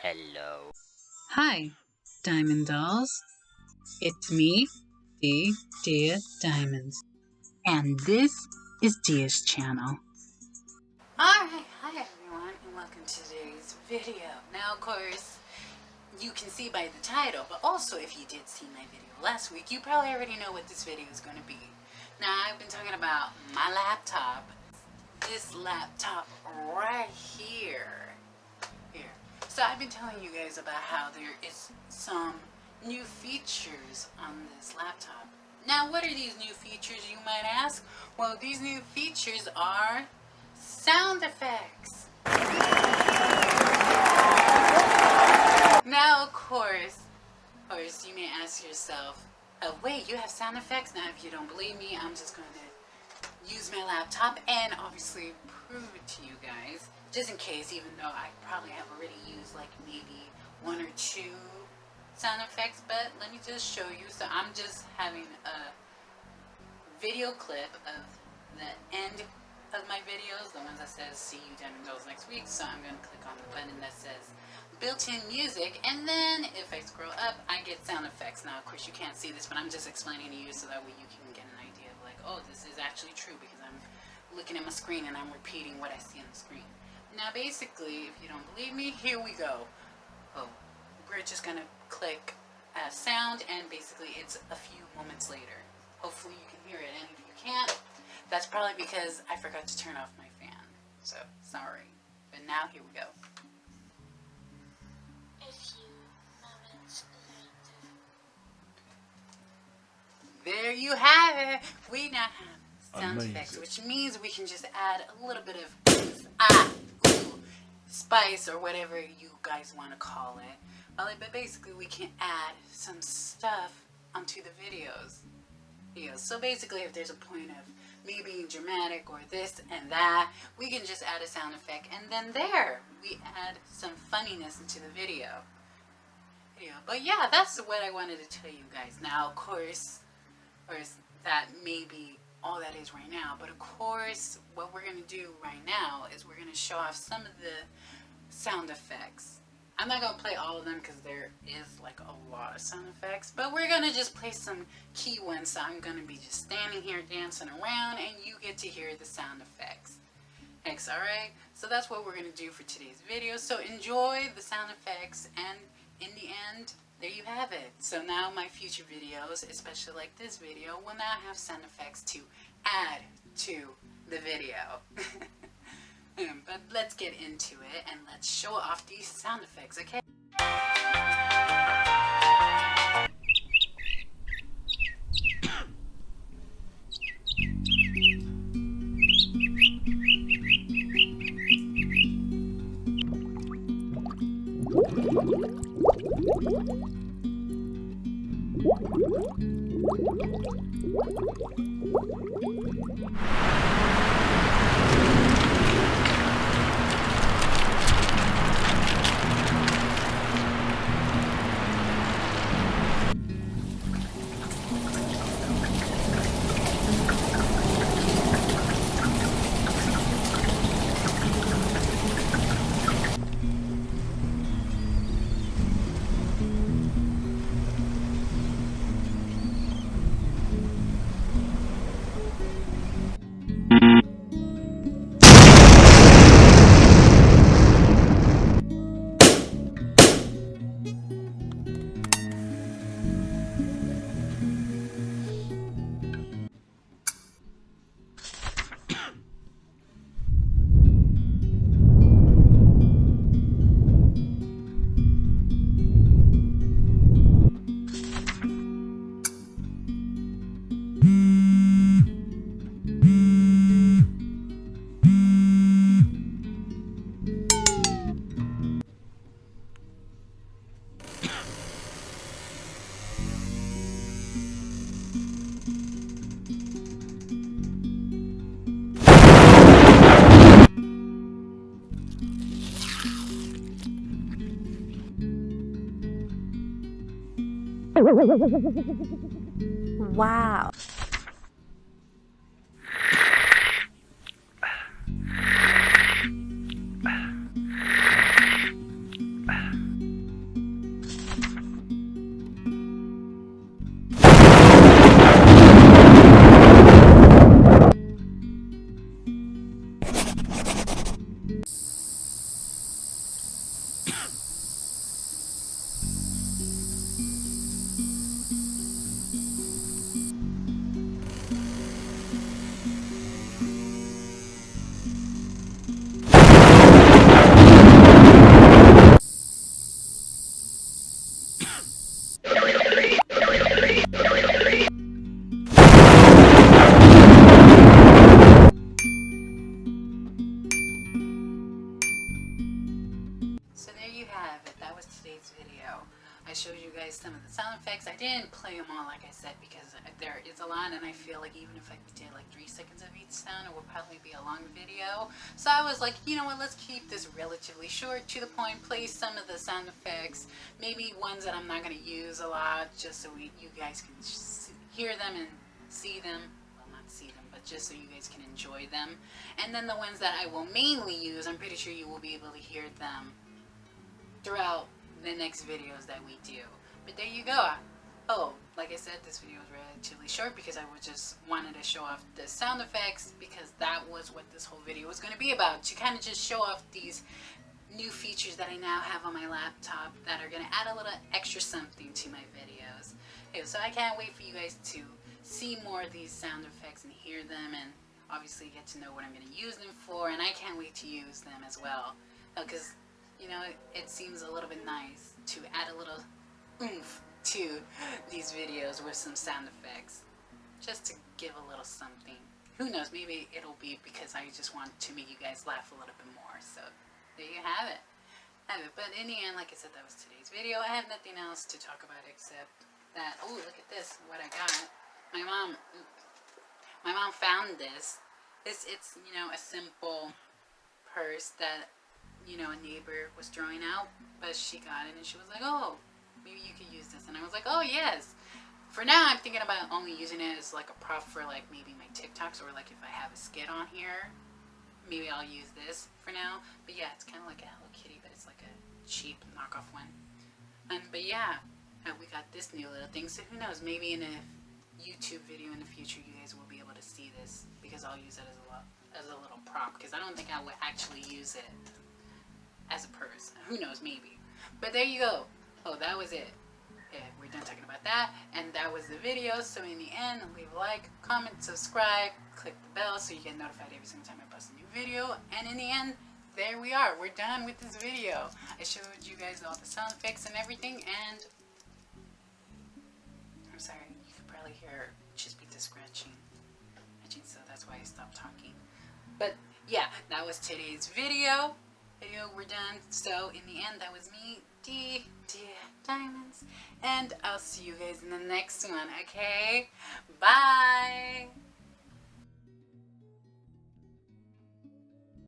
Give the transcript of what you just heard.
Hello. Hi, Diamond Dolls. It's me, Dia Diamonds. And this is Dia's channel. Alright, hi everyone, and welcome to today's video. Now, of course, you can see by the title, but also if you did see my video last week, you probably already know what this video is going to be. Now, I've been talking about my laptop, this laptop right here. So I've been telling you guys about how there is some new features on this laptop. Now, what are these new features, you might ask? Well, these new features are sound effects. Now, of course, you may ask yourself, wait, you have sound effects? Now, if you don't believe me, I'm just going to use my laptop and obviously prove it to you guys. Just in case, even though I probably have already used like maybe one or two sound effects, but let me just show you. So I'm just having a video clip of the end of my videos, the ones that says see you Diamond Dolls next week. So I'm going to click on the button that says built-in music, and then if I scroll up I get sound effects. Now of course you can't see this, but I'm just explaining to you so that way you can get an idea of like, oh, this is actually true because I'm looking at my screen and I'm repeating what I see on the screen. Now basically, if you don't believe me, here we go. Oh, we're just going to click sound, and basically it's a few moments later. Hopefully you can hear it, and if you can't, that's probably because I forgot to turn off my fan. So, sorry. But now, here we go. A few moments later. There you have it. We now have sound effects, which means we can just add a little bit of spice or whatever you guys want to call it. But basically we can add some stuff onto the videos. So basically if there's a point of me being dramatic or this and that, we can just add a sound effect, and then there we add some funniness into the video. But yeah, that's what I wanted to tell you guys. Now of course, or that may be all that is right now, but of course what we're going to do right now is we're going to show off some of the sound effects. I'm not going to play all of them because there is like a lot of sound effects, but we're going to just play some key ones. So I'm going to be just standing here dancing around and you get to hear the sound effects. Alright, so that's what we're going to do for today's video. So enjoy the sound effects, and in the end, there you have it. So now my future videos, especially like this video, will now have sound effects to add to the video. But let's get into it and let's show off these sound effects, okay? Wow. was today's video. I showed you guys some of the sound effects. I didn't play them all, like I said, because there is a lot, and I feel like even if I did like 3 seconds of each sound, it would probably be a long video. So I was like, you know what, let's keep this relatively short, to the point, play some of the sound effects, maybe ones that I'm not going to use a lot, just so you guys can hear them and see them. Well, not see them, but just so you guys can enjoy them. And then the ones that I will mainly use, I'm pretty sure you will be able to hear them throughout the next videos that we do. But there you go. Oh, like I said, this video was relatively short because I just wanted to show off the sound effects, because that was what this whole video was going to be about, to kind of just show off these new features that I now have on my laptop that are going to add a little extra something to my videos. So I can't wait for you guys to see more of these sound effects and hear them, and obviously get to know what I'm going to use them for, and I can't wait to use them as well, because you know, it seems a little bit nice to add a little oomph to these videos with some sound effects, just to give a little something. Who knows, maybe it'll be because I just want to make you guys laugh a little bit more. So there you have it. But in the end, like I said, that was today's video. I have nothing else to talk about except that, oh, look at this, what I got. My mom found this. It's you know, a simple purse that, you know, a neighbor was drawing out, but she got it and she was like, oh, maybe you could use this. And I was like, oh yes. For now, I'm thinking about only using it as like a prop for like maybe my TikToks, or like if I have a skit on here, maybe I'll use this for now. But yeah, it's kind of like a Hello Kitty, but it's like a cheap knockoff one. But yeah, we got this new little thing. So who knows, maybe in a YouTube video in the future, you guys will be able to see this, because I'll use it as a little prop, because I don't think I would actually use it as a purse. Who knows, maybe. But there you go. Oh, that was it. Yeah, we're done talking about that, and that was the video. So in the end, leave a like, comment, subscribe, click the bell so you get notified every single time I post a new video. And in the end, there we are. We're done with this video. I showed you guys all the sound effects and everything, and I'm sorry, you could probably hear Chispita scratching, so that's why I stopped talking. But yeah, that was today's video. We're done. So in the end, that was me, Dear Diamonds, and I'll see you guys in the next one. Okay, bye.